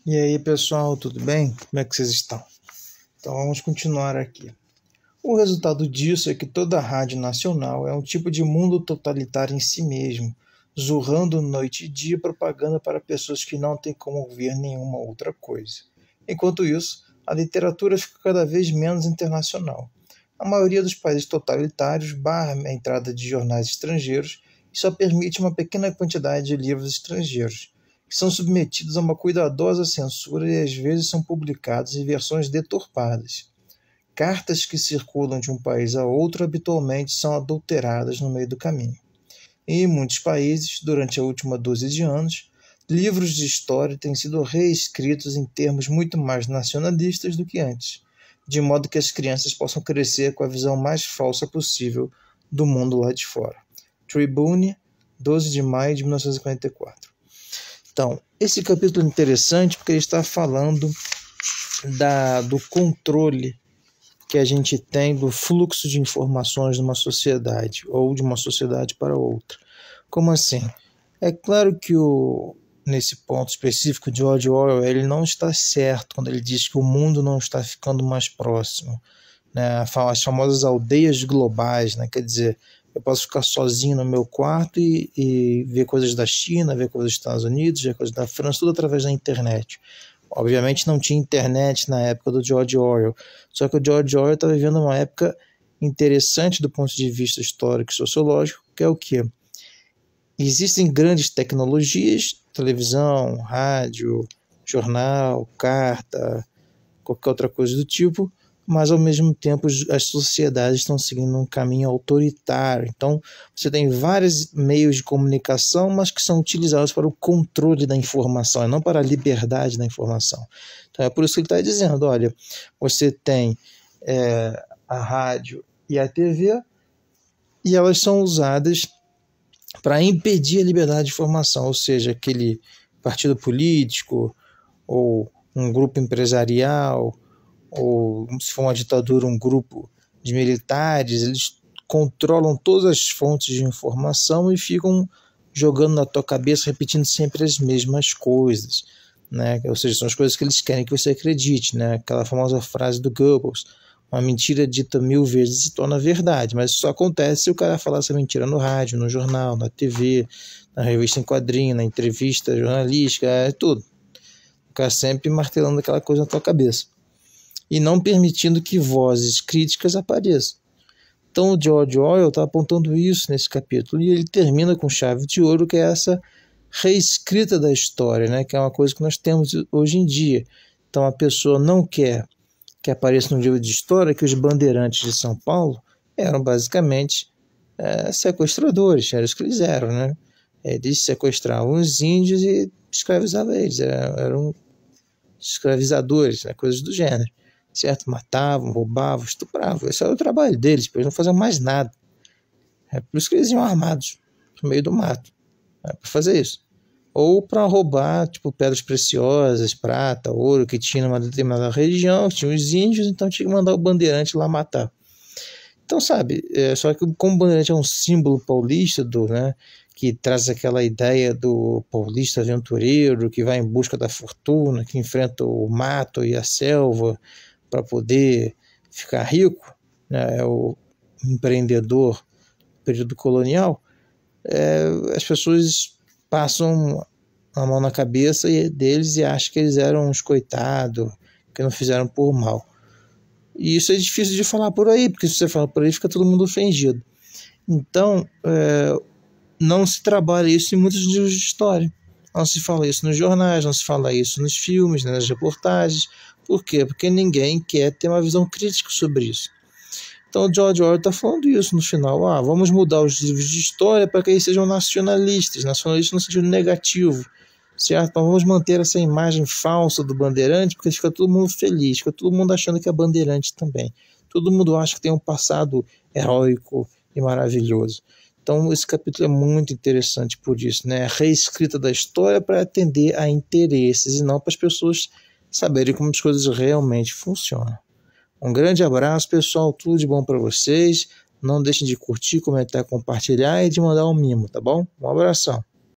E aí, pessoal, tudo bem? Como é que vocês estão? Então vamos continuar aqui. O resultado disso é que toda rádio nacional é um tipo de mundo totalitário em si mesmo, zurrando noite e dia propaganda para pessoas que não têm como ouvir nenhuma outra coisa. Enquanto isso, a literatura fica cada vez menos internacional. A maioria dos países totalitários barra a entrada de jornais estrangeiros e só permite uma pequena quantidade de livros estrangeiros, que são submetidos a uma cuidadosa censura e às vezes são publicados em versões deturpadas. Cartas que circulam de um país a outro habitualmente são adulteradas no meio do caminho. E em muitos países, durante a última dúzia de anos, livros de história têm sido reescritos em termos muito mais nacionalistas do que antes, de modo que as crianças possam crescer com a visão mais falsa possível do mundo lá de fora. Tribune, 12 de maio de 1944. Então, esse capítulo é interessante porque ele está falando do controle que a gente tem do fluxo de informações numa sociedade, ou de uma sociedade para outra. Como assim? É claro que nesse ponto específico de George Orwell, ele não está certo quando ele diz que o mundo não está ficando mais próximo, né? As famosas aldeias globais, né? Quer dizer, eu posso ficar sozinho no meu quarto e ver coisas da China, ver coisas dos Estados Unidos, ver coisas da França, tudo através da internet. Obviamente não tinha internet na época do George Orwell, só que o George Orwell está vivendo uma época interessante do ponto de vista histórico e sociológico, que é o quê? Existem grandes tecnologias, televisão, rádio, jornal, carta, qualquer outra coisa do tipo, mas ao mesmo tempo as sociedades estão seguindo um caminho autoritário. Então você tem vários meios de comunicação, mas que são utilizados para o controle da informação e não para a liberdade da informação. Então é por isso que ele está dizendo, olha, você tem a rádio e a TV e elas são usadas para impedir a liberdade de informação, ou seja, aquele partido político ou um grupo empresarial, ou se for uma ditadura, um grupo de militares, eles controlam todas as fontes de informação e ficam jogando na tua cabeça, repetindo sempre as mesmas coisas, né? Ou seja, são as coisas que eles querem que você acredite, né? Aquela famosa frase do Goebbels, uma mentira dita 1000 vezes se torna verdade, mas isso só acontece se o cara falar essa mentira no rádio, no jornal, na TV, na revista em quadrinho, na entrevista jornalística, tudo. Ficar sempre martelando aquela coisa na tua cabeça e não permitindo que vozes críticas apareçam. Então o George Orwell está apontando isso nesse capítulo e ele termina com chave de ouro, que é essa reescrita da história, né? Que é uma coisa que nós temos hoje em dia. Então a pessoa não quer que apareça no livro de história que os bandeirantes de São Paulo eram basicamente sequestradores, era isso que eles eram, né? Eles sequestravam os índios e escravizavam eles, eram escravizadores, né? Coisas do gênero, certo? Matavam, roubavam, estupravam, esse era o trabalho deles, eles não faziam mais nada. É por isso que eles iam armados no meio do mato, para fazer isso. Ou para roubar, tipo, pedras preciosas, prata, ouro, que tinha numa determinada região, tinha os índios, então tinha que mandar o bandeirante lá matar. Então, sabe, só que como o bandeirante é um símbolo paulista, né, que traz aquela ideia do paulista aventureiro, que vai em busca da fortuna, que enfrenta o mato e a selva para poder ficar rico, né, é o empreendedor do período colonial, as pessoas passam a mão na cabeça deles e acham que eles eram uns coitados, que não fizeram por mal. E isso é difícil de falar por aí, porque se você fala por aí fica todo mundo ofendido. Então, não se trabalha isso em muitos livros de história. Não se fala isso nos jornais, não se fala isso nos filmes, nas reportagens. Por quê? Porque ninguém quer ter uma visão crítica sobre isso. Então o George Orwell está falando isso no final. Vamos mudar os livros de história para que eles sejam nacionalistas no sentido negativo, certo? Então vamos manter essa imagem falsa do bandeirante, porque fica todo mundo feliz, fica todo mundo achando que é bandeirante também. Todo mundo acha que tem um passado heróico e maravilhoso. Então esse capítulo é muito interessante por isso, né? A reescrita da história para atender a interesses e não para as pessoas saberem como as coisas realmente funcionam. Um grande abraço, pessoal, tudo de bom para vocês. Não deixem de curtir, comentar, compartilhar e de mandar um mimo, tá bom? Um abração.